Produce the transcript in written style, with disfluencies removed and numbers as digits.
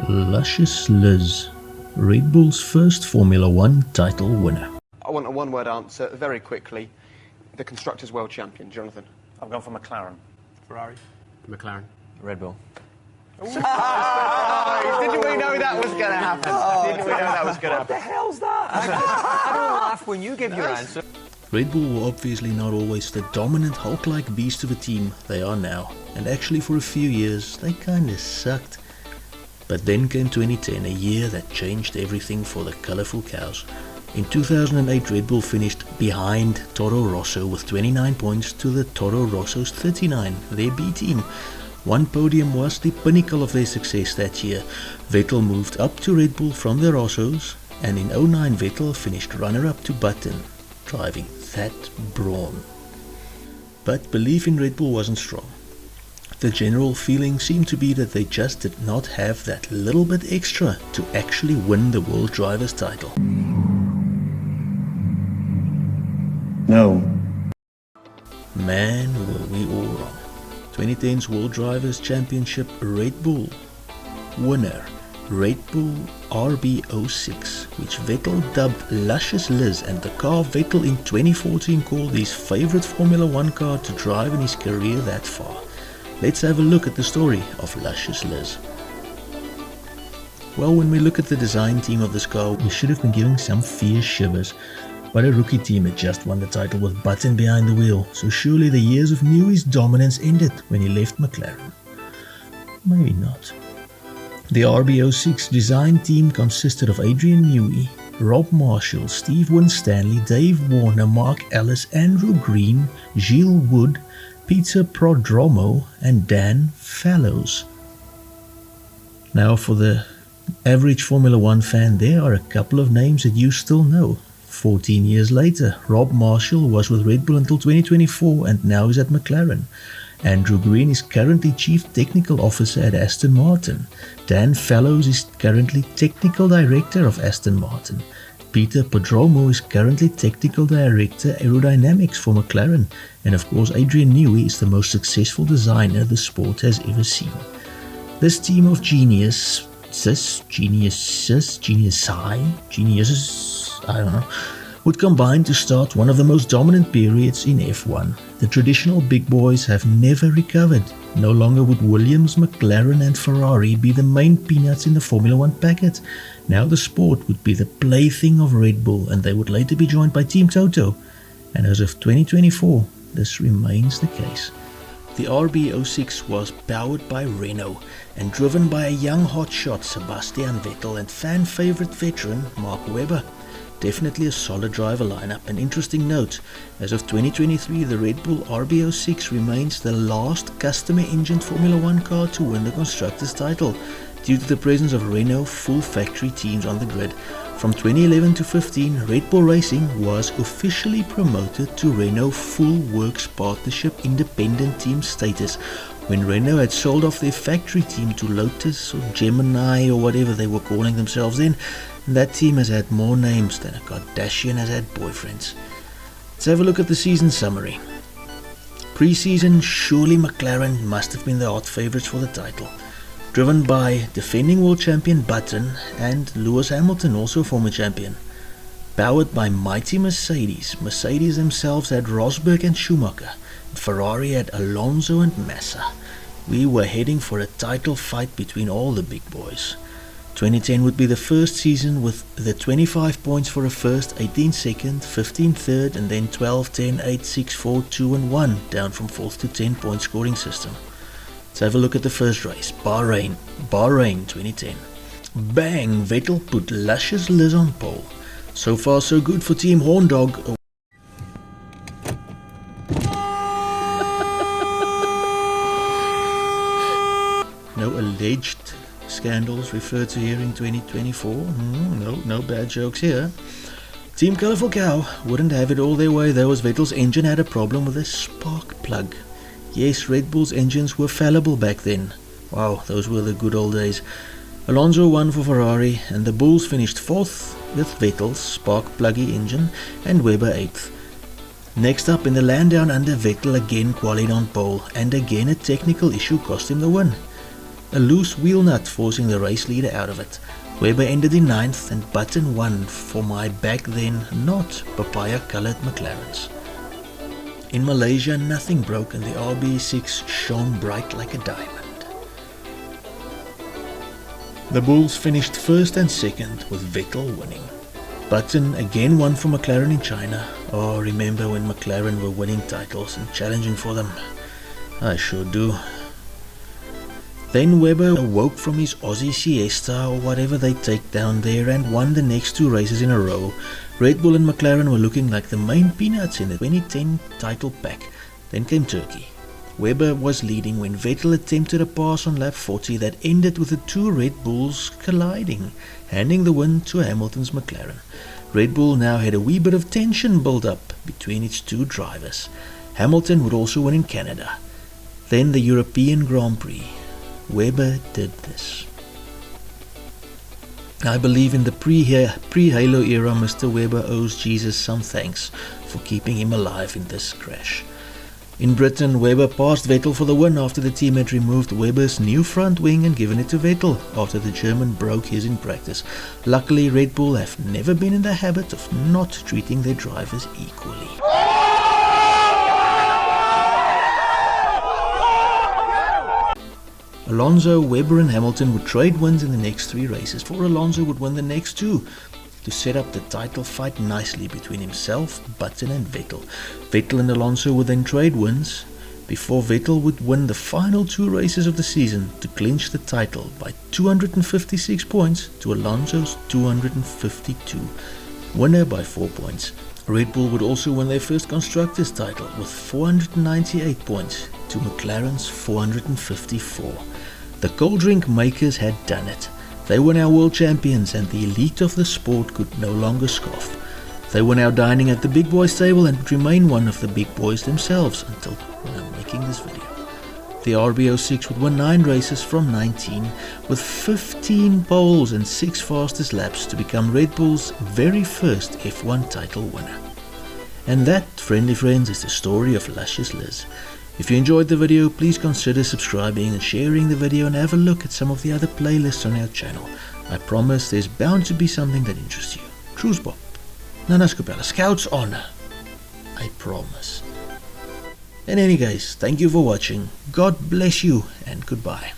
Luscious Liz, Red Bull's first Formula One title winner. I want a one-word answer, very quickly. The Constructors' World Champion, Jonathan. I've gone for McLaren. Ferrari. McLaren. Red Bull. Didn't we know that was going to happen? Didn't we know that was going to happen? What the hell's that? I don't laugh when you give your answer. Red Bull were obviously not always the dominant Hulk-like beast of a team they are now, and actually for a few years they kinda sucked. But then came 2010, a year that changed everything for the colourful cows. In 2008 Red Bull finished behind Toro Rosso with 29 points to the Toro Rosso's 39, their B team. One podium was the pinnacle of their success that year. Vettel moved up to Red Bull from the Rossos, and in 09 Vettel finished runner-up to Button, driving that brawn. But belief in Red Bull wasn't strong. The general feeling seemed to be that they just did not have that little bit extra to actually win the World Drivers' title. No. Man, were we all wrong. 2010's World Drivers' Championship Red Bull winner, Red Bull RB06, which Vettel dubbed Luscious Liz, and the car Vettel in 2014 called his favourite Formula One car to drive in his career that far. Let's have a look at the story of Luscious Liz. Well, when we look at the design team of this car, we should have been giving some fierce shivers. But a rookie team had just won the title with Button behind the wheel, so surely the years of Newey's dominance ended when he left McLaren. Maybe not. The RB06 design team consisted of Adrian Newey, Rob Marshall, Steve Winstanley, Dave Warner, Mark Ellis, Andrew Green, Gilles Wood, Peter Prodromo, and Dan Fallows. Now for the average Formula One fan, there are a couple of names that you still know. 14 years later, Rob Marshall was with Red Bull until 2024 and now is at McLaren. Andrew Green is currently Chief Technical Officer at Aston Martin. Dan Fallows is currently Technical Director of Aston Martin. Peter Prodromo is currently Technical Director Aerodynamics for McLaren. And of course Adrian Newey is the most successful designer the sport has ever seen. This team of geniuses, I don't know, would combine to start one of the most dominant periods in F1. The traditional big boys have never recovered. No longer would Williams, McLaren and Ferrari be the main peanuts in the Formula One packet. Now the sport would be the plaything of Red Bull, and they would later be joined by Team Toto. And as of 2024, this remains the case. The RB06 was powered by Renault and driven by a young hotshot Sebastian Vettel and fan favourite veteran Mark Webber. Definitely a solid driver lineup. An interesting note, as of 2023 the Red Bull RB06 remains the last customer engined Formula One car to win the Constructors' title due to the presence of Renault full factory teams on the grid. From 2011 to 15, Red Bull Racing was officially promoted to Renault Full Works Partnership Independent Team status when Renault had sold off their factory team to Lotus or Gemini or whatever they were calling themselves then. That team has had more names than a Kardashian has had boyfriends. Let's have a look at the season summary. Pre-season, surely McLaren must have been the hot favourites for the title. Driven by defending world champion Button and Lewis Hamilton, also former champion. Powered by mighty Mercedes. Mercedes themselves had Rosberg and Schumacher. Ferrari had Alonso and Massa. We were heading for a title fight between all the big boys. 2010 would be the first season with the 25 points for a first, 18 second, 15 third, and then 12, 10, 8, 6, 4, 2 and 1, down from 4th to 10 point scoring system. Let's have a look at the first race, Bahrain 2010. Bang, Vettel put Luscious Liz on pole. So far so good for Team Horndog. No alleged scandals referred to here in 2024. No bad jokes here. Team Colourful Cow wouldn't have it all their way though, as Vettel's engine had a problem with a spark plug. Yes, Red Bull's engines were fallible back then. Wow, those were the good old days. Alonso won for Ferrari and the Bulls finished 4th with Vettel's spark pluggy engine and Webber 8th. Next up in the land down under, Vettel again qualied on pole and again a technical issue cost him the win. a loose wheel nut forcing the race leader out of it. Webber ended in 9th and Button won for my back then not papaya-coloured McLarens. In Malaysia, nothing broke and the RB6 shone bright like a diamond. The Bulls finished 1st and 2nd with Vettel winning. Button again won for McLaren in China. Oh, remember when McLaren were winning titles and challenging for them? I sure do. Then Webber awoke from his Aussie siesta or whatever they take down there and won the next 2 races in a row. Red Bull and McLaren were looking like the main peanuts in the 2010 title pack. Then came Turkey. Webber was leading when Vettel attempted a pass on lap 40 that ended with the 2 Red Bulls colliding, handing the win to Hamilton's McLaren. Red Bull now had a wee bit of tension build up between its 2 drivers. Hamilton would also win in Canada. Then the European Grand Prix. Webber did this. I believe in the pre-Halo era, Mr. Webber owes Jesus some thanks for keeping him alive in this crash. In Britain, Webber passed Vettel for the win after the team had removed Webber's new front wing and given it to Vettel after the German broke his in practice. Luckily, Red Bull have never been in the habit of not treating their drivers equally. Alonso, Webber and Hamilton would trade wins in the next 3 races, for Alonso would win the next 2 to set up the title fight nicely between himself, Button and Vettel. Vettel and Alonso would then trade wins before Vettel would win the final 2 races of the season to clinch the title by 256 points to Alonso's 252. Winner by 4 points. Red Bull would also win their first Constructors' title with 498 points to McLaren's 454. The cold drink makers had done it. They were now world champions and the elite of the sport could no longer scoff. They were now dining at the big boys table and would remain one of the big boys themselves until when I'm making this video. The RB06 would win 9 races from 19 with 15 poles and 6 fastest laps to become Red Bull's very first F1 title winner. And that, friendly friends, is the story of Luscious Liz. If you enjoyed the video, please consider subscribing and sharing the video and have a look at some of the other playlists on our channel. I promise there's bound to be something that interests you. Truesbop. Nanaskopella. Scouts honor. I promise. And any guys, thank you for watching. God bless you and goodbye.